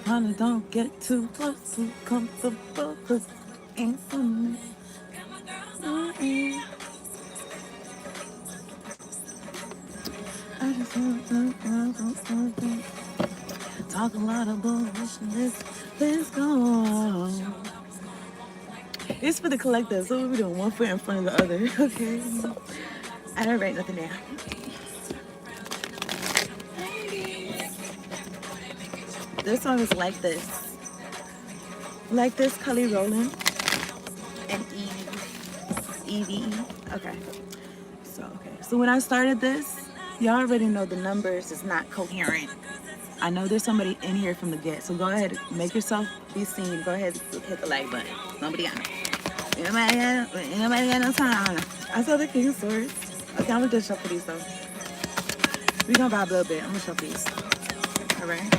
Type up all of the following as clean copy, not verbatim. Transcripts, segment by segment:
Honey, don't get too close, too comfortable, cause it ain't for me. Mm-mm. I just want talk a lot of bullshit. Let's go. It's for the collective, so we're doing one foot in front of the other. Okay. I don't write nothing down. This song is like this. Like this, Kelly Rowland and Evie. Okay. So when I started this, y'all already know the numbers is not coherent. I know there's somebody in here from the get, so go ahead, make yourself be seen. Go ahead, hit the like button. Nobody got me. Anybody got no time? I saw the King of Swords. Okay, I'm gonna just shuffle these though. We gonna vibe a little bit. I'm gonna shuffle these. All right.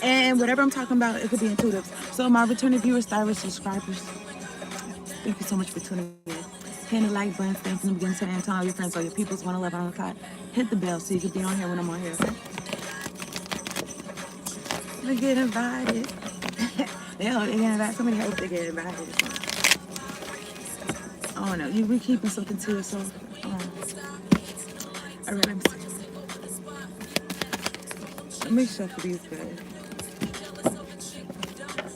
And whatever I'm talking about, it could be intuitive. So my returning viewers, stars, subscribers, thank you so much for tuning in. Hit the like button, stay from the beginning to the end. Tell all your friends, all your peoples, 111 on the clock. Hit the bell so you can be on here when I'm on here, okay? They get invited. They hope they get invited. Somebody hope they get invited. I don't know. You be keeping something to yourself. All right, let me see. Let me shuffle these guys.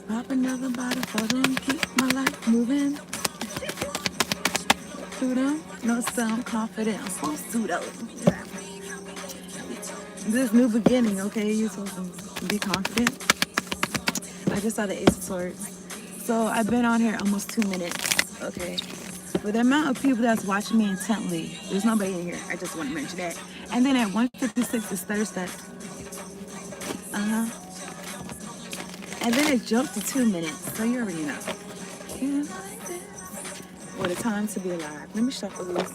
Pop another bottle for them. Keep my life moving. To them. No sound confident. I'm supposed to though. Yeah. This new beginning, okay? You're supposed to be confident. I just saw the Ace of Swords. So I've been on here almost 2 minutes, okay? For the amount of people that's watching me intently, there's nobody in here. I just want to mention that. And then at 1:56 is Thursday. And then it jumped to 2 minutes, so you already know. Yeah. What a time to be alive. Let me shuffle these.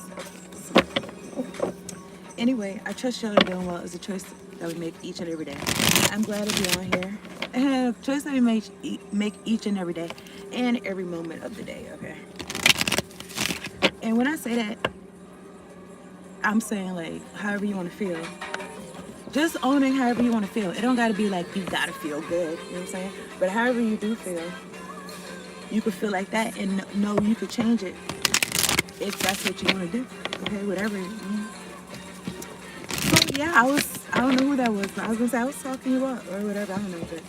Anyway, I trust y'all are doing well. It's a choice that we make each and every day. I'm glad to be on here. And a choice that we make each and every day and every moment of the day, okay? And when I say that, I'm saying like however you want to feel. Just owning however you want to feel. It don't got to be like you got to feel good, you know what I'm saying? But however you do feel, you could feel like that and know you could change it if that's what you want to do, okay? Whatever. So yeah, I don't know who that was, but I was going to say I was talking you up or whatever, I don't know. But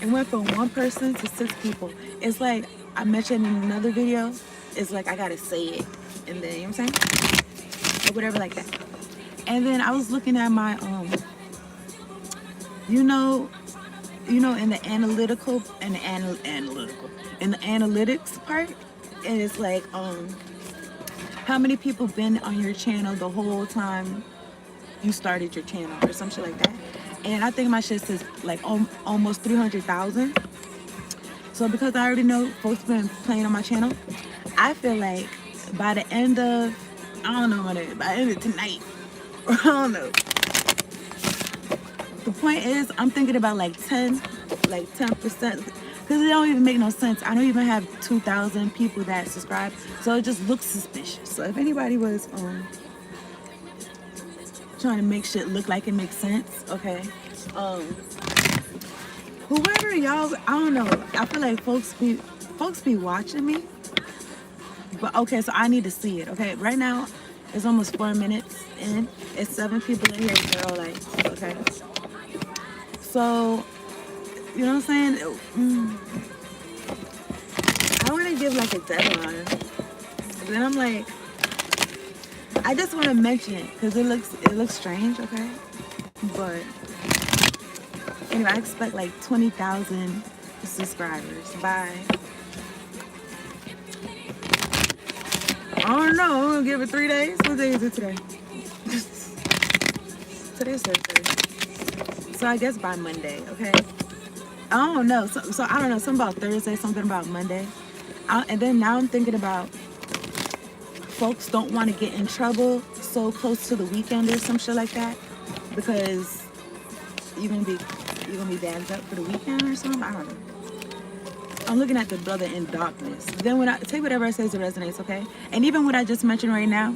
it went from 1 person to 6 people. It's like I mentioned in another video, it's like I got to say it and then, you know what I'm saying? Or whatever like that. And then I was looking at my, in the analytical, in the analytics part, and it's like, how many people been on your channel the whole time you started your channel or some shit like that. And I think my shit says like almost 300,000. So because I already know folks been playing on my channel, I feel like by the end of, I don't know, by the end of tonight, I don't know. The point is, I'm thinking about like 10%, because it don't even make no sense. I don't even have 2,000 people that subscribe, so it just looks suspicious. So if anybody was trying to make shit look like it makes sense, okay, whoever y'all, I don't know. I feel like folks be watching me, but okay, so I need to see it. Okay, right now it's almost 4 minutes in. It's 7 people in here. They're all like, okay. So, you know what I'm saying? I want to give like a deadline. But then I'm like, I just want to mention it because it looks strange, okay? But anyway, I expect like 20,000 subscribers by, I don't know, I'm gonna give it 3 days. What day is it today? Today's Thursday. So I guess by Monday, okay? I don't know. So I don't know. Something about Thursday, something about Monday. And then now I'm thinking about folks don't want to get in trouble so close to the weekend or some shit like that because you're gonna be bagged up for the weekend or something. I don't know. I'm looking at the brother in darkness. Then when I take whatever I say as it resonates, okay? And even what I just mentioned right now,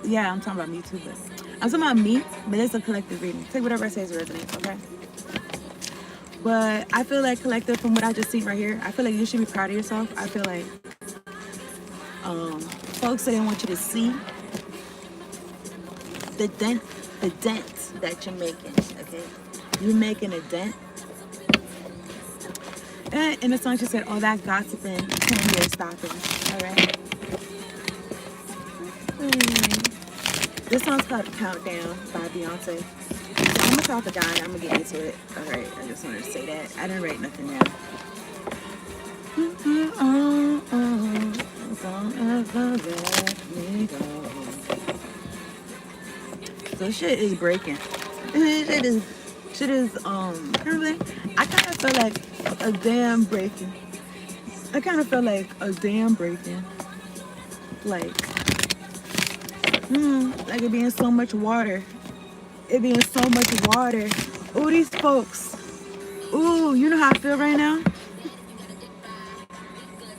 yeah, I'm talking about me too, but I'm talking about me, but it's a collective reading. Take whatever I say as it resonates, okay? But I feel like collective, from what I just seen right here, I feel like you should be proud of yourself. I feel like folks didn't want you to see the dent that you're making. Okay, you're making a dent. And in the song she said, all that gossiping, 10 years stopping. All right. This song's called Countdown by Beyonce. So I'm gonna talk about it. I'm gonna get into it. All right. I just wanted to say that. I didn't write nothing down. Don't ever let me go. So shit is breaking. Shit is currently, I kind of feel like a dam breaking. Like like it being so much water. Ooh, these folks. Ooh, you know how I feel right now?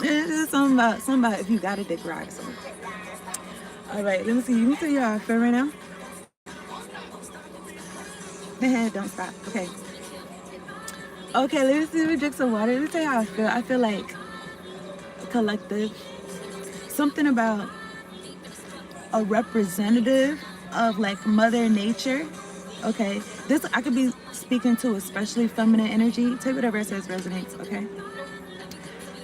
It's just something about if you got a dick ride. So. All right, let me see. You can see how I feel right now. Don't stop. Okay. Okay, let me see if we drink some water. Let me tell you how I feel. I feel like a collective. Something about a representative of like Mother Nature. Okay. This I could be speaking to especially feminine energy. Take whatever it says resonates, okay?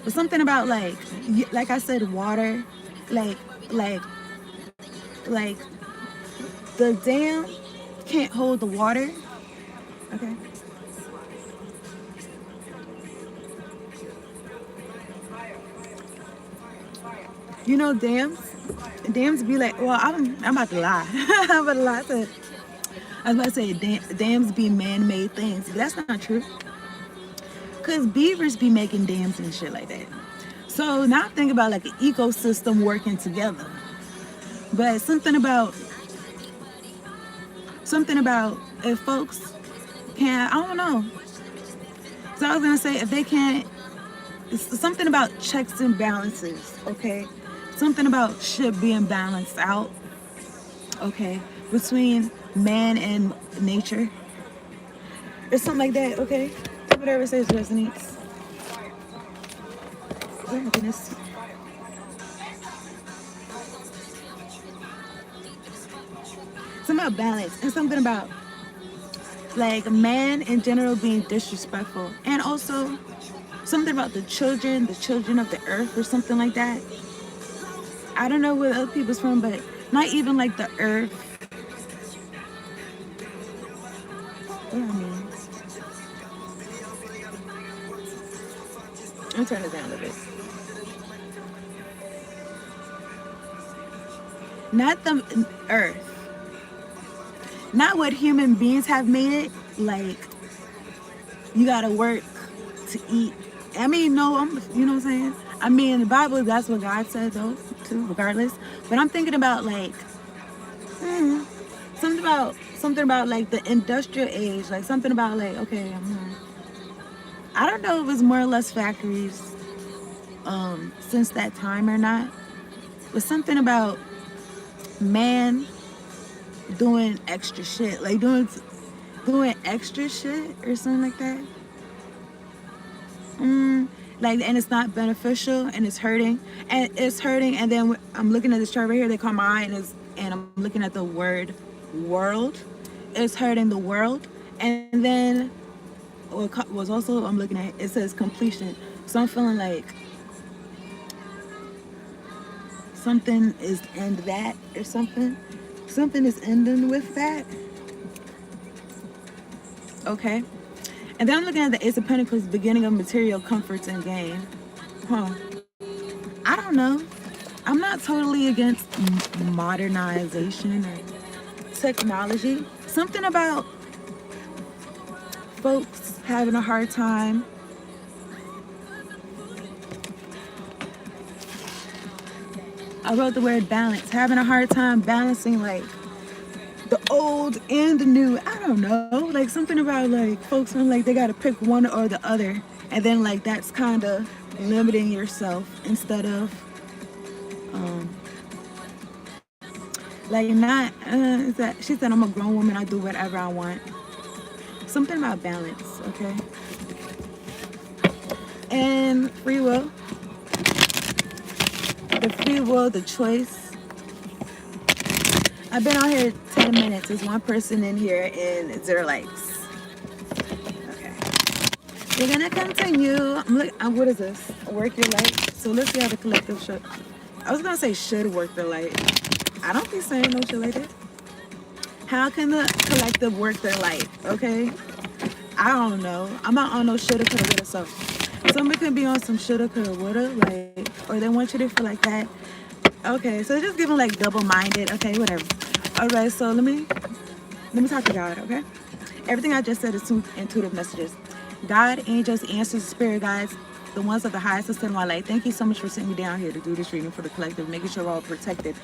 But something about like I said, water, like the dam can't hold the water. Okay. You know, dams be like, well, I'm about to lie. I'm about to lie. I was about to say dams be man-made things, but that's not true. Cause beavers be making dams and shit like that. So now I'm thinking about like an ecosystem working together. But something about if folks can't, I don't know. So I was gonna say if they can't, it's something about checks and balances, okay? Something about shit being balanced out, okay, between man and nature. Or something like that, okay? Whatever says resonates. Oh my goodness. Something about balance and something about like man in general being disrespectful, and also something about the children of the earth or something like that. I don't know where other people's from, but not even like the earth. What do I mean? Let me turn it down a little bit. Not the earth. Not what human beings have made it. Like, you gotta work to eat. I mean, no, you know what I'm saying? I mean, in the Bible, that's what God said, though, too, regardless. But I'm thinking about, like, something about, like, the industrial age. Like, something about, like, okay, I don't know if it's more or less factories since that time or not. But something about man doing extra shit. Like, doing extra shit or something like that. Like, and it's not beneficial, and it's hurting, and then I'm looking at this chart right here. They caught my eye, and I'm looking at the word world. It's hurting the world, and then what was also I'm looking at, it says completion. So I'm feeling like something is end that or something. Something is ending with that. Okay. And then I'm looking at the Ace of Pentacles, beginning of material comforts and gain. I don't know. I'm not totally against modernization or technology. Something about folks having a hard time I wrote the word balance. Having a hard time balancing like the old and the new. I don't know. Like something about like folks feeling like they gotta pick one or the other. And then like that's kind of limiting yourself instead of like not she said I'm a grown woman, I do whatever I want. Something about balance, okay? And free will. The free will, the choice. I've been on here 10 minutes. There's one person in here and 0 likes. Okay. We're going to continue. What is this? Work your light. So let's see how the collective should. I was going to say should work their light. I don't be saying no shit like that. How can the collective work their light? Okay. I don't know. I'm not on no shoulda, coulda, woulda. So somebody could be on some shoulda, coulda, woulda, like, or they want you to feel like that. Okay, so just giving like double-minded. Okay, whatever. All right, so let me talk to God. Okay, everything I just said is two intuitive messages. God, angels, ancestors, spirit guides, the ones of the highest extent of my life. Thank you so much for sending me down here to do this reading for the collective, making sure we're all protected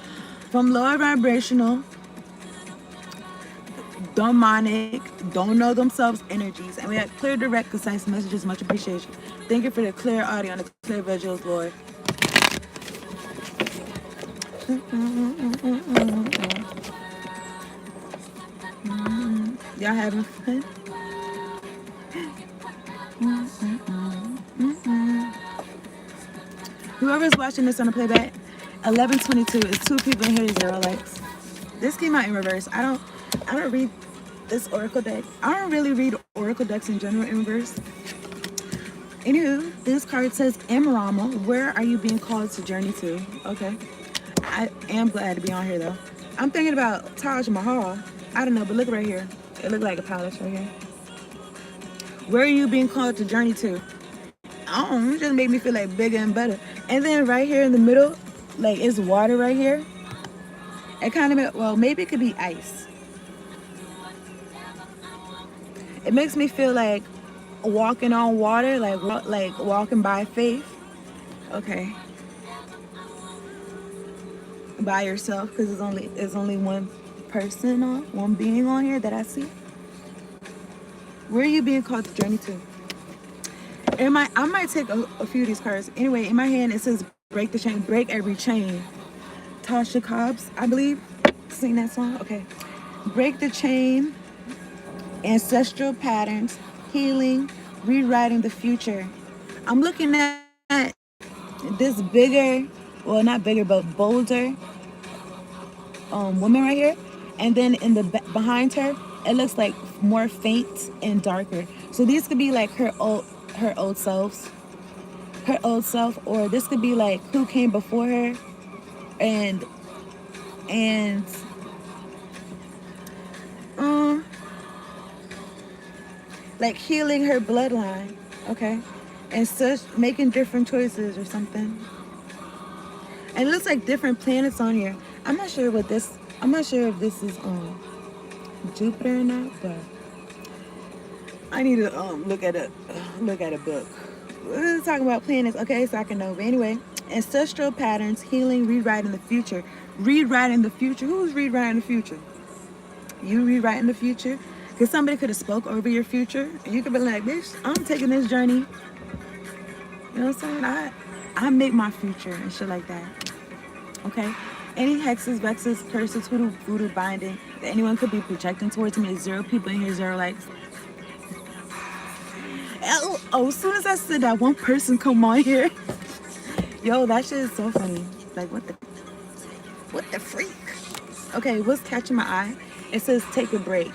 from lower vibrational, demonic, don't know themselves energies. And we have clear, direct, concise messages. Much appreciation. Thank you for the clear audio and the clear visuals, Lord. Y'all having fun? Whoever's watching this on the playback, 11:22 is 2 people in here, 0 likes. This came out in reverse. I don't read this oracle deck. I don't really read oracle decks in general in reverse. Anywho, this card says, Emerama, where are you being called to journey to? Okay. I am glad to be on here though. I'm thinking about Taj Mahal. I don't know, but look right here. It looked like a palace right here. Where are you being called to journey to? I don't know, it just made me feel like bigger and better. And then right here in the middle, like it's water right here. It kind of, well, maybe it could be ice. It makes me feel like walking on water, like walking by faith. Okay. By yourself, because there's only one person one being on here that I see. Where are you being called to journey to? I might take a few of these cards. Anyway, in my hand it says break the chain, break every chain. Tasha Cobbs, I believe, sing that song. Okay. Break the chain, ancestral patterns, healing, rewriting the future. I'm looking at this bigger, well, not bigger, but bolder woman right here, and then in the behind her, it looks like more faint and darker. So these could be like her old self, or this could be like who came before her, and like healing her bloodline, okay, and such, making different choices or something. And it looks like different planets on here. I'm not sure if this is Jupiter or not, but I need to look at a book. We're talking about planets, okay, so I can know. But anyway, ancestral patterns, healing, rewriting the future. Rewriting the future. Who's rewriting the future? You rewriting the future? Because somebody could have spoke over your future, and you could be like, bitch, I'm taking this journey. You know what I'm saying? I make my future and shit like that. Okay? Any hexes, vexes, curses, hoodoo, voodoo, binding that anyone could be projecting towards me is 0 people in here, 0 likes. Oh, as soon as I said that, one person come on here. Yo, that shit is so funny. Like, what the freak? Okay, what's catching my eye? It says take a break.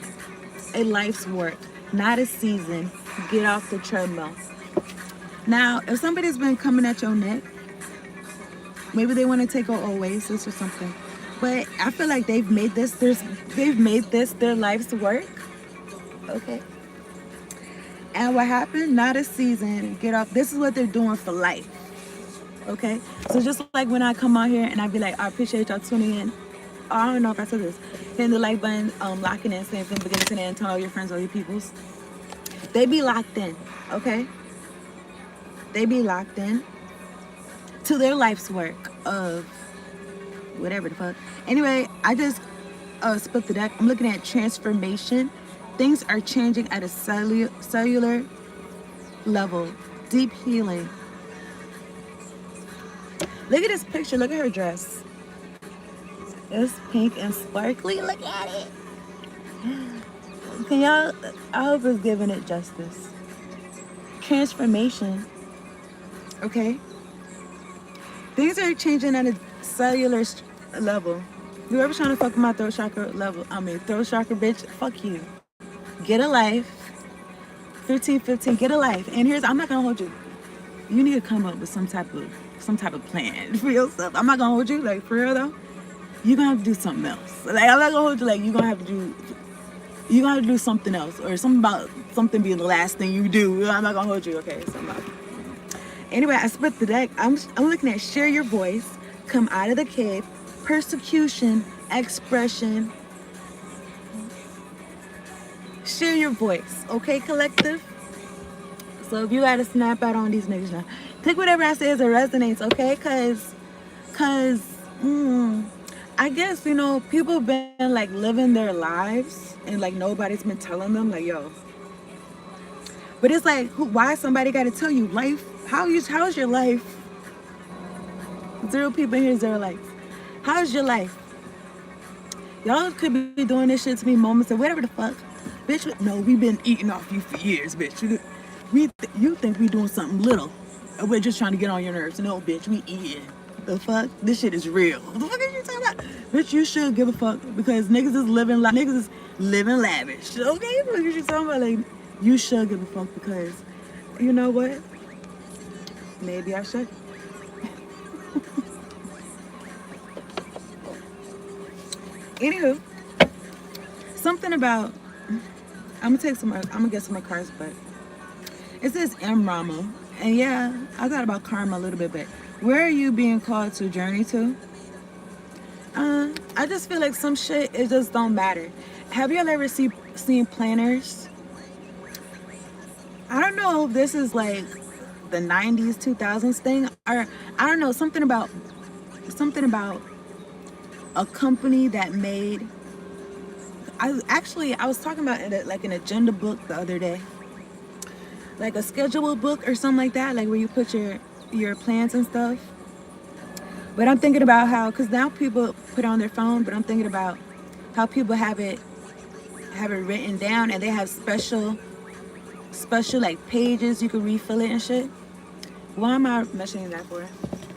A life's work, not a season. Get off the treadmill. Now, if somebody's been coming at your neck, maybe they want to take an oasis or something. But I feel like they've made this their life's work. Okay. And what happened? Not a season. Get off. This is what they're doing for life. Okay. So just like when I come out here and I be like, I appreciate y'all tuning in. Oh, I don't know if I said this. Hitting the like button, locking in, saying from the beginning to the end, tell all your friends, all your peoples. They be locked in. Okay. They be locked in to their life's work of whatever the fuck. Anyway, I just split the deck. I'm looking at transformation. Things are changing at a cellular level. Deep healing. Look at this picture. Look at her dress. It's pink and sparkly. Look at it. Can y'all, I hope it's giving it justice. Transformation. Okay? Things are changing at a cellular level. Whoever's trying to fuck my throat chakra level, throat chakra bitch, fuck you. Get a life. 15, get a life. And I'm not gonna hold you. You need to come up with some type of plan for yourself. I'm not gonna hold you, like, for real though. You're gonna have to do something else. Like, I'm not gonna hold you, like, you're gonna have to do something else, or something about something being the last thing you do. I'm not gonna hold you, okay? Anyway, I split the deck. I'm looking at share your voice, come out of the cave, persecution, expression. Share your voice, okay, collective? So if you gotta snap out on these niggas now, take whatever I say as it resonates, okay? Cause I guess, people been like living their lives and like nobody's been telling them, like, yo. But it's like, why somebody gotta tell you life? How's your life? 0 people here, 0 likes. How's your life? Y'all could be doing this shit to me moments or whatever the fuck. Bitch, no, we been eating off you for years, bitch. You think we doing something little. We're just trying to get on your nerves. No, bitch, we eating. The fuck? This shit is real. What the fuck are you talking about? Bitch, you should give a fuck because niggas is living lavish. Okay? What are you talking about? Like, you should give a fuck because, you know what? Maybe I should. Anywho, something about, I'm gonna get some more cards, but it says M Rama. And yeah, I thought about karma a little bit, but where are you being called to journey to? I just feel like some shit, it just don't matter. Have y'all ever seen planners? I don't know if this is like the 90s, 2000s thing, or I don't know, something about a company that made, I was talking about it like an agenda book the other day, like a schedule book or something like that, like where you put your plans and stuff. But I'm thinking about how, because now people put it on their phone, but I'm thinking about how people have it written down, and they have special like pages you can refill it and shit. Why am I mentioning that for?